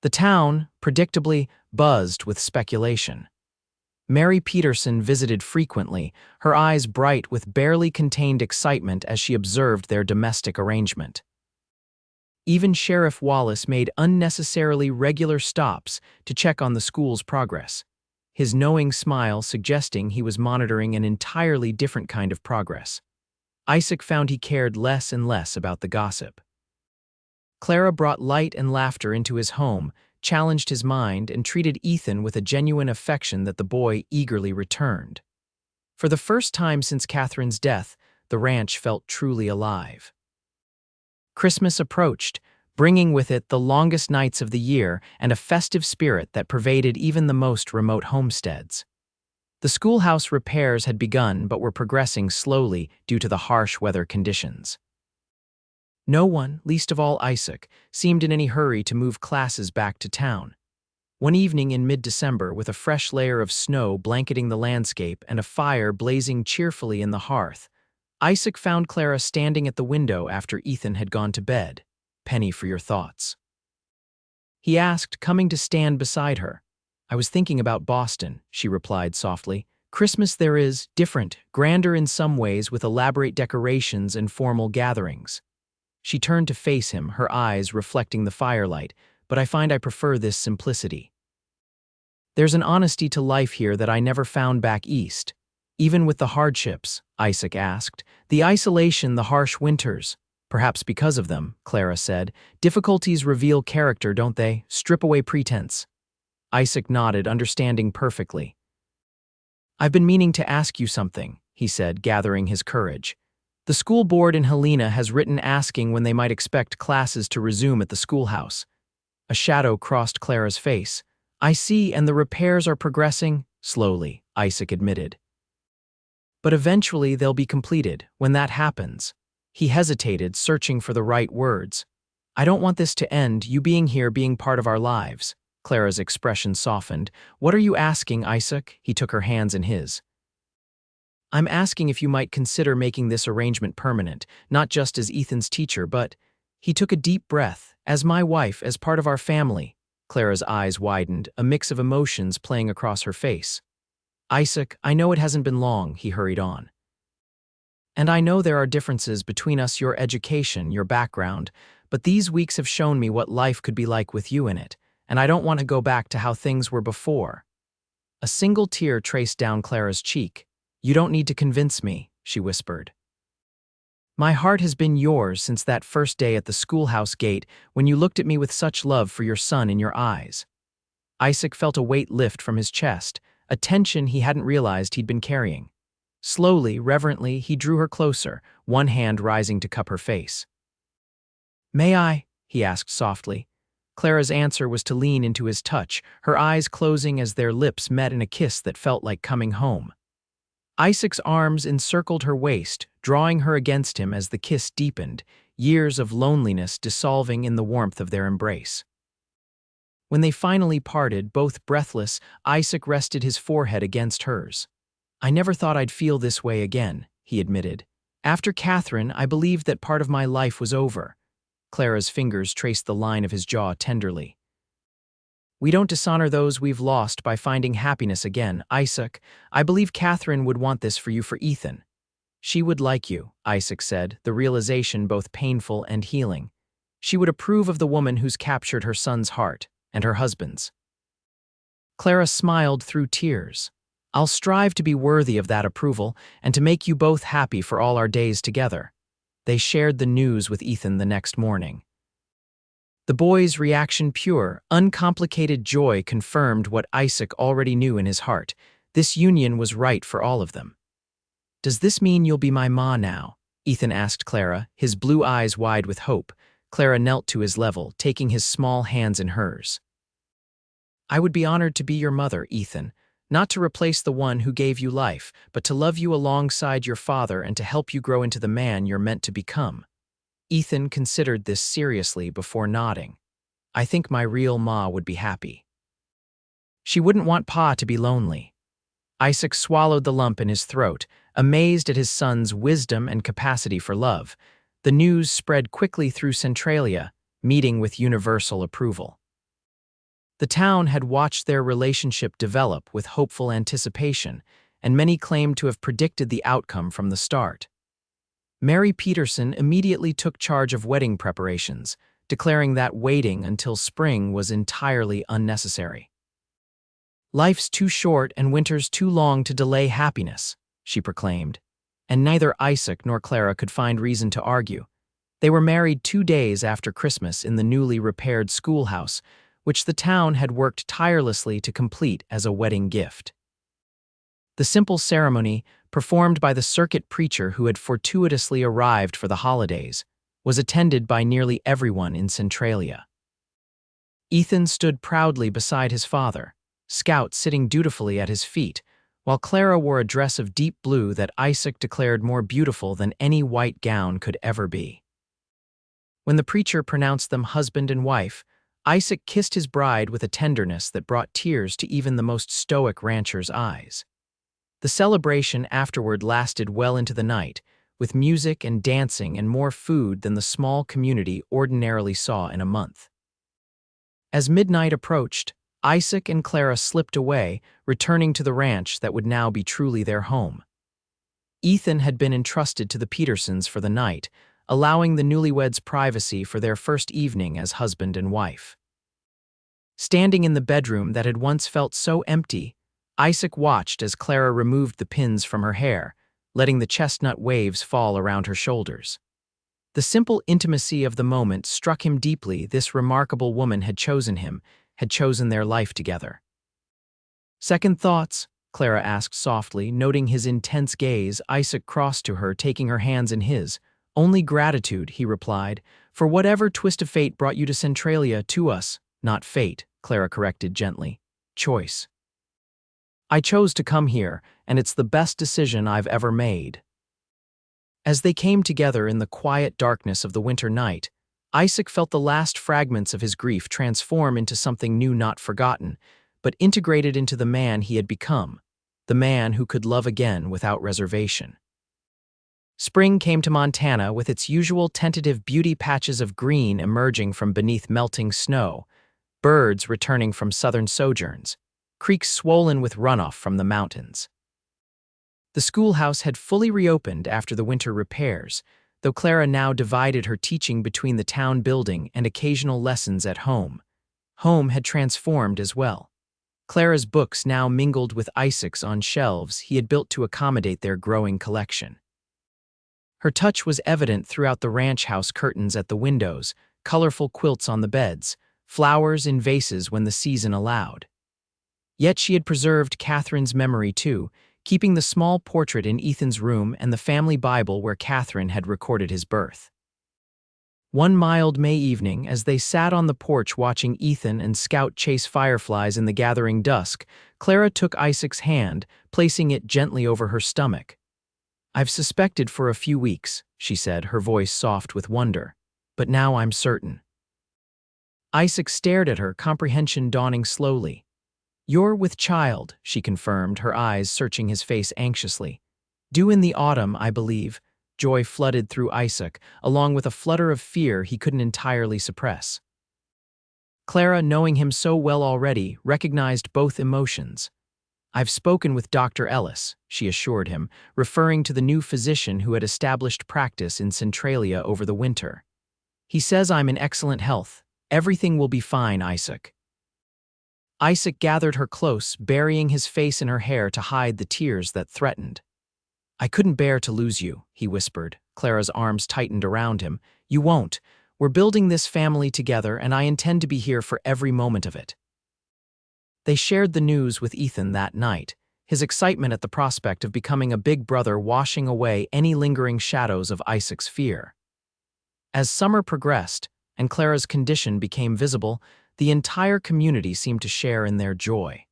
The town, predictably, buzzed with speculation. Mary Peterson visited frequently, her eyes bright with barely contained excitement as she observed their domestic arrangement. Even Sheriff Wallace made unnecessarily regular stops to check on the school's progress, his knowing smile suggesting he was monitoring an entirely different kind of progress. Isaac found he cared less and less about the gossip. Clara brought light and laughter into his home, challenged his mind, and treated Ethan with a genuine affection that the boy eagerly returned. For the first time since Catherine's death, the ranch felt truly alive. Christmas approached, bringing with it the longest nights of the year and a festive spirit that pervaded even the most remote homesteads. The schoolhouse repairs had begun but were progressing slowly due to the harsh weather conditions. No one, least of all Isaac, seemed in any hurry to move classes back to town. One evening in mid-December, with a fresh layer of snow blanketing the landscape and a fire blazing cheerfully in the hearth, Isaac found Clara standing at the window after Ethan had gone to bed. "Penny for your thoughts?" he asked, coming to stand beside her. "I was thinking about Boston," she replied softly. "Christmas there is, different, grander in some ways with elaborate decorations and formal gatherings." She turned to face him, her eyes reflecting the firelight, "But I find I prefer this simplicity. There's an honesty to life here that I never found back east." "Even with the hardships?" Isaac asked. "The isolation, the harsh winters?" "Perhaps because of them," Clara said. "Difficulties reveal character, don't they? Strip away pretense." Isaac nodded, understanding perfectly. "I've been meaning to ask you something," he said, gathering his courage. "The school board in Helena has written asking when they might expect classes to resume at the schoolhouse." A shadow crossed Clara's face. "I see, and the repairs are progressing?" "Slowly," Isaac admitted. "But eventually they'll be completed. When that happens—" He hesitated, searching for the right words. "I don't want this to end, you being here, being part of our lives." Clara's expression softened. "What are you asking, Isaac?" He took her hands in his. "I'm asking if you might consider making this arrangement permanent, not just as Ethan's teacher, but—" He took a deep breath. "As my wife, as part of our family." Clara's eyes widened, a mix of emotions playing across her face. "Isaac, I know it hasn't been long," he hurried on. "And I know there are differences between us, your education, your background, but these weeks have shown me what life could be like with you in it, and I don't want to go back to how things were before." A single tear traced down Clara's cheek. "You don't need to convince me," she whispered. "My heart has been yours since that first day at the schoolhouse gate when you looked at me with such love for your son in your eyes." Isaac felt a weight lift from his chest, a tension he hadn't realized he'd been carrying. Slowly, reverently, he drew her closer, one hand rising to cup her face. "May I?" he asked softly. Clara's answer was to lean into his touch, her eyes closing as their lips met in a kiss that felt like coming home. Isaac's arms encircled her waist, drawing her against him as the kiss deepened, years of loneliness dissolving in the warmth of their embrace. When they finally parted, both breathless, Isaac rested his forehead against hers. "I never thought I'd feel this way again," he admitted. "After Catherine, I believed that part of my life was over." Clara's fingers traced the line of his jaw tenderly. We don't dishonor those we've lost by finding happiness again. Isaac, I believe Catherine would want this for you for Ethan. She would like you, Isaac said, the realization both painful and healing. She would approve of the woman who's captured her son's heart, and her husband's. Clara smiled through tears. I'll strive to be worthy of that approval and to make you both happy for all our days together. They shared the news with Ethan the next morning. The boy's reaction, pure, uncomplicated joy, confirmed what Isaac already knew in his heart. This union was right for all of them. Does this mean you'll be my ma now? Ethan asked Clara, his blue eyes wide with hope. Clara knelt to his level, taking his small hands in hers. I would be honored to be your mother, Ethan, not to replace the one who gave you life, but to love you alongside your father and to help you grow into the man you're meant to become. Ethan considered this seriously before nodding. I think my real ma would be happy. She wouldn't want Pa to be lonely. Isaac swallowed the lump in his throat, amazed at his son's wisdom and capacity for love. The news spread quickly through Centralia, meeting with universal approval. The town had watched their relationship develop with hopeful anticipation, and many claimed to have predicted the outcome from the start. Mary Peterson immediately took charge of wedding preparations, declaring that waiting until spring was entirely unnecessary. Life's too short and winter's too long to delay happiness, she proclaimed, and neither Isaac nor Clara could find reason to argue. They were married 2 days after Christmas in the newly repaired schoolhouse, which the town had worked tirelessly to complete as a wedding gift. The simple ceremony, performed by the circuit preacher who had fortuitously arrived for the holidays, was attended by nearly everyone in Centralia. Ethan stood proudly beside his father, Scout sitting dutifully at his feet, while Clara wore a dress of deep blue that Isaac declared more beautiful than any white gown could ever be. When the preacher pronounced them husband and wife, Isaac kissed his bride with a tenderness that brought tears to even the most stoic rancher's eyes. The celebration afterward lasted well into the night, with music and dancing and more food than the small community ordinarily saw in a month. As midnight approached, Isaac and Clara slipped away, returning to the ranch that would now be truly their home. Ethan had been entrusted to the Petersons for the night, allowing the newlyweds privacy for their first evening as husband and wife. Standing in the bedroom that had once felt so empty, Isaac watched as Clara removed the pins from her hair, letting the chestnut waves fall around her shoulders. The simple intimacy of the moment struck him deeply. This remarkable woman had chosen him, had chosen their life together. Second thoughts? Clara asked softly, noting his intense gaze. Isaac crossed to her, taking her hands in his. Only gratitude, he replied, for whatever twist of fate brought you to Centralia, to us. Not fate, Clara corrected gently. Choice. I chose to come here, and it's the best decision I've ever made. As they came together in the quiet darkness of the winter night, Isaac felt the last fragments of his grief transform into something new, not forgotten, but integrated into the man he had become, the man who could love again without reservation. Spring came to Montana with its usual tentative beauty, patches of green emerging from beneath melting snow, birds returning from southern sojourns, creeks swollen with runoff from the mountains. The schoolhouse had fully reopened after the winter repairs, though Clara now divided her teaching between the town building and occasional lessons at home. Home had transformed as well. Clara's books now mingled with Isaac's on shelves he had built to accommodate their growing collection. Her touch was evident throughout the ranch house curtains at the windows, colorful quilts on the beds, flowers in vases when the season allowed. Yet she had preserved Catherine's memory too, keeping the small portrait in Ethan's room and the family Bible where Catherine had recorded his birth. One mild May evening, as they sat on the porch watching Ethan and Scout chase fireflies in the gathering dusk, Clara took Isaac's hand, placing it gently over her stomach. I've suspected for a few weeks, she said, her voice soft with wonder, but now I'm certain. Isaac stared at her, comprehension dawning slowly. You're with child, she confirmed, her eyes searching his face anxiously. Due in the autumn, I believe. Joy flooded through Isaac, along with a flutter of fear he couldn't entirely suppress. Clara, knowing him so well already, recognized both emotions. "I've spoken with Dr. Ellis," she assured him, referring to the new physician who had established practice in Centralia over the winter. "He says I'm in excellent health. Everything will be fine, Isaac." Isaac gathered her close, burying his face in her hair to hide the tears that threatened. "I couldn't bear to lose you," he whispered. Clara's arms tightened around him. "You won't. We're building this family together, and I intend to be here for every moment of it." They shared the news with Ethan that night, his excitement at the prospect of becoming a big brother washing away any lingering shadows of Isaac's fear. As summer progressed, and Clara's condition became visible, the entire community seemed to share in their joy.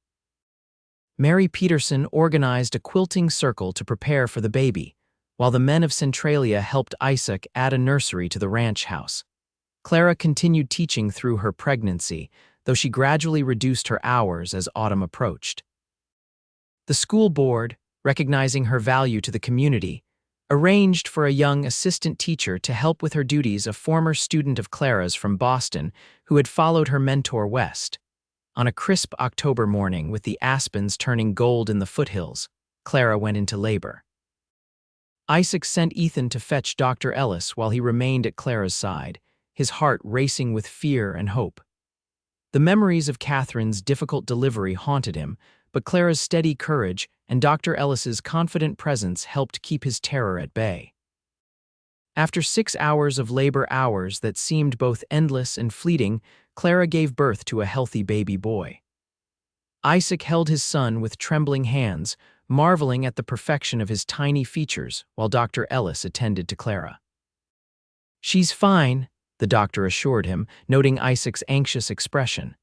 Mary Peterson organized a quilting circle to prepare for the baby, while the men of Centralia helped Isaac add a nursery to the ranch house. Clara continued teaching through her pregnancy, though she gradually reduced her hours as autumn approached. The school board, recognizing her value to the community, arranged for a young assistant teacher to help with her duties, a former student of Clara's from Boston who had followed her mentor west. On a crisp October morning, with the aspens turning gold in the foothills, Clara went into labor. Isaac sent Ethan to fetch Dr. Ellis while he remained at Clara's side, his heart racing with fear and hope. The memories of Catherine's difficult delivery haunted him, but Clara's steady courage and Dr. Ellis's confident presence helped keep his terror at bay. After 6 hours of labor, hours that seemed both endless and fleeting, Clara gave birth to a healthy baby boy. Isaac held his son with trembling hands, marveling at the perfection of his tiny features, while Dr. Ellis attended to Clara. "She's fine," the doctor assured him, noting Isaac's anxious expression.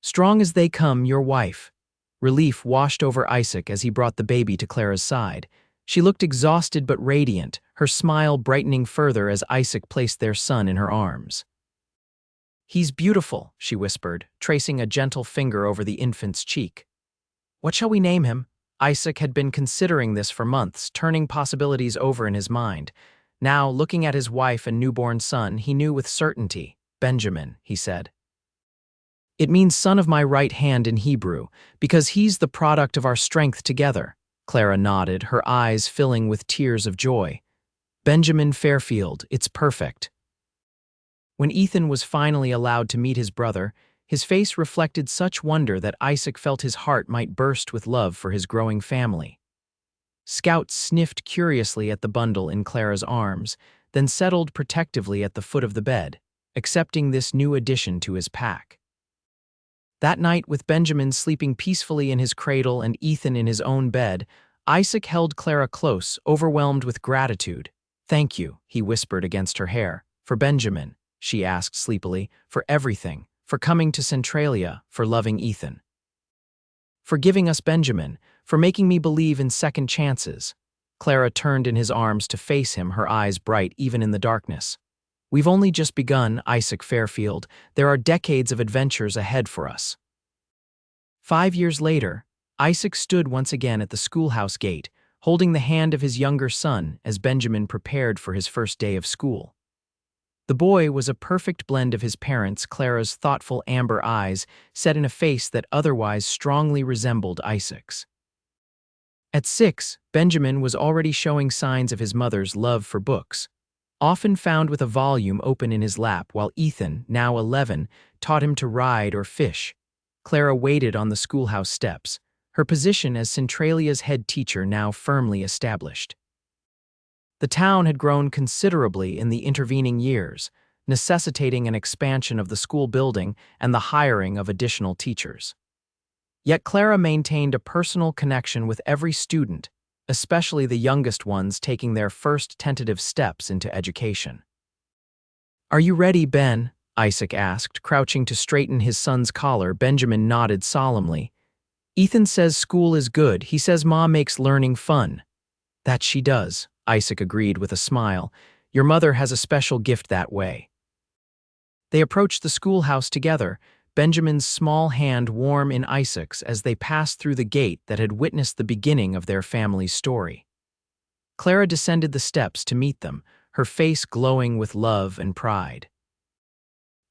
"Strong as they come, your wife." Relief washed over Isaac as he brought the baby to Clara's side. She looked exhausted but radiant, her smile brightening further as Isaac placed their son in her arms. "He's beautiful," she whispered, tracing a gentle finger over the infant's cheek. "What shall we name him?" Isaac had been considering this for months, turning possibilities over in his mind. Now, looking at his wife and newborn son, he knew with certainty. "Benjamin," he said. "It means son of my right hand in Hebrew, because he's the product of our strength together." Clara nodded, her eyes filling with tears of joy. "Benjamin Fairfield, it's perfect." When Ethan was finally allowed to meet his brother, his face reflected such wonder that Isaac felt his heart might burst with love for his growing family. Scout sniffed curiously at the bundle in Clara's arms, then settled protectively at the foot of the bed, accepting this new addition to his pack. That night, with Benjamin sleeping peacefully in his cradle and Ethan in his own bed, Isaac held Clara close, overwhelmed with gratitude. "Thank you," he whispered against her hair. "For Benjamin," she asked sleepily, "for everything, for coming to Centralia, for loving Ethan. For giving us Benjamin, for making me believe in second chances." Clara turned in his arms to face him, her eyes bright even in the darkness. "We've only just begun, Isaac Fairfield. There are decades of adventures ahead for us." 5 years later, Isaac stood once again at the schoolhouse gate, holding the hand of his younger son as Benjamin prepared for his first day of school. The boy was a perfect blend of his parents, Clara's thoughtful amber eyes set in a face that otherwise strongly resembled Isaac's. At 6, Benjamin was already showing signs of his mother's love for books, often found with a volume open in his lap, while Ethan, now 11, taught him to ride or fish. Clara waited on the schoolhouse steps, her position as Centralia's head teacher now firmly established. The town had grown considerably in the intervening years, necessitating an expansion of the school building and the hiring of additional teachers. Yet Clara maintained a personal connection with every student, especially the youngest ones taking their first tentative steps into education. "Are you ready, Ben?" Isaac asked, crouching to straighten his son's collar. Benjamin nodded solemnly. "Ethan says school is good. He says Ma makes learning fun." "That she does," Isaac agreed with a smile. "Your mother has a special gift that way." They approached the schoolhouse together, Benjamin's small hand warm in Isaac's as they passed through the gate that had witnessed the beginning of their family's story. Clara descended the steps to meet them, her face glowing with love and pride.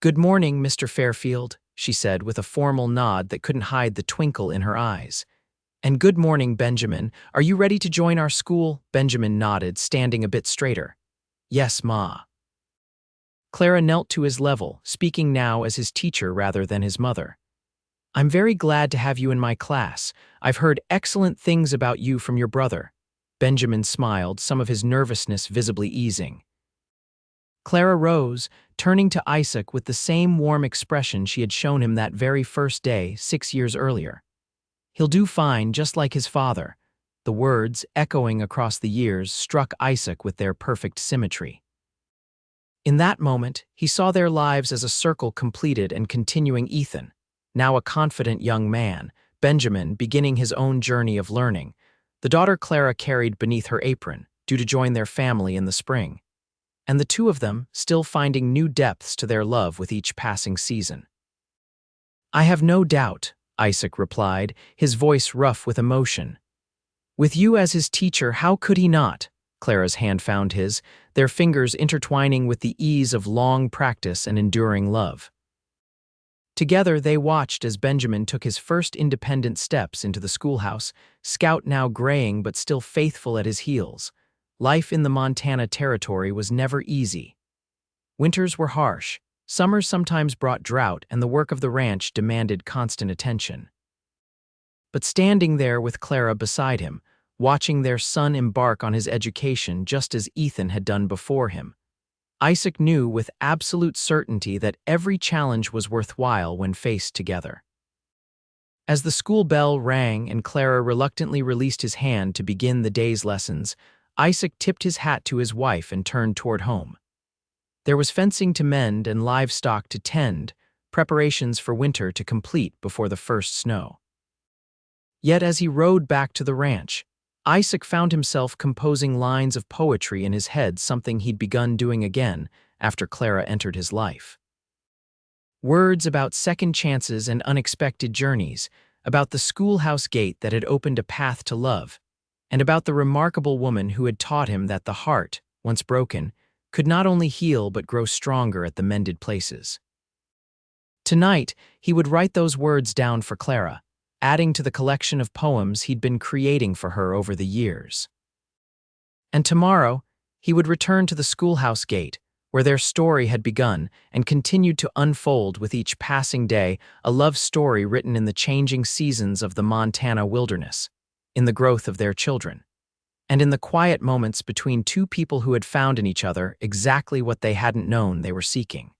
"Good morning, Mr. Fairfield," she said with a formal nod that couldn't hide the twinkle in her eyes. "And good morning, Benjamin. Are you ready to join our school?" Benjamin nodded, standing a bit straighter. "Yes, Ma." Clara knelt to his level, speaking now as his teacher rather than his mother. "I'm very glad to have you in my class. I've heard excellent things about you from your brother." Benjamin smiled, some of his nervousness visibly easing. Clara rose, turning to Isaac with the same warm expression she had shown him that very first day, 6 years earlier. "He'll do fine, just like his father." The words, echoing across the years, struck Isaac with their perfect symmetry. In that moment, he saw their lives as a circle completed and continuing. Ethan, now a confident young man, Benjamin beginning his own journey of learning, the daughter Clara carried beneath her apron, due to join their family in the spring, and the two of them still finding new depths to their love with each passing season. "I have no doubt," Isaac replied, his voice rough with emotion. "With you as his teacher, how could he not?" Clara's hand found his, their fingers intertwining with the ease of long practice and enduring love. Together they watched as Benjamin took his first independent steps into the schoolhouse, Scout now graying but still faithful at his heels. Life in the Montana Territory was never easy. Winters were harsh, summers sometimes brought drought, and the work of the ranch demanded constant attention. But standing there with Clara beside him, watching their son embark on his education just as Ethan had done before him, Isaac knew with absolute certainty that every challenge was worthwhile when faced together. As the school bell rang and Clara reluctantly released his hand to begin the day's lessons, Isaac tipped his hat to his wife and turned toward home. There was fencing to mend and livestock to tend, preparations for winter to complete before the first snow. Yet as he rode back to the ranch, Isaac found himself composing lines of poetry in his head, something he'd begun doing again after Clara entered his life. Words about second chances and unexpected journeys, about the schoolhouse gate that had opened a path to love, and about the remarkable woman who had taught him that the heart, once broken, could not only heal but grow stronger at the mended places. Tonight, he would write those words down for Clara, adding to the collection of poems he'd been creating for her over the years. And tomorrow, he would return to the schoolhouse gate, where their story had begun and continued to unfold with each passing day, a love story written in the changing seasons of the Montana wilderness, in the growth of their children, and in the quiet moments between two people who had found in each other exactly what they hadn't known they were seeking.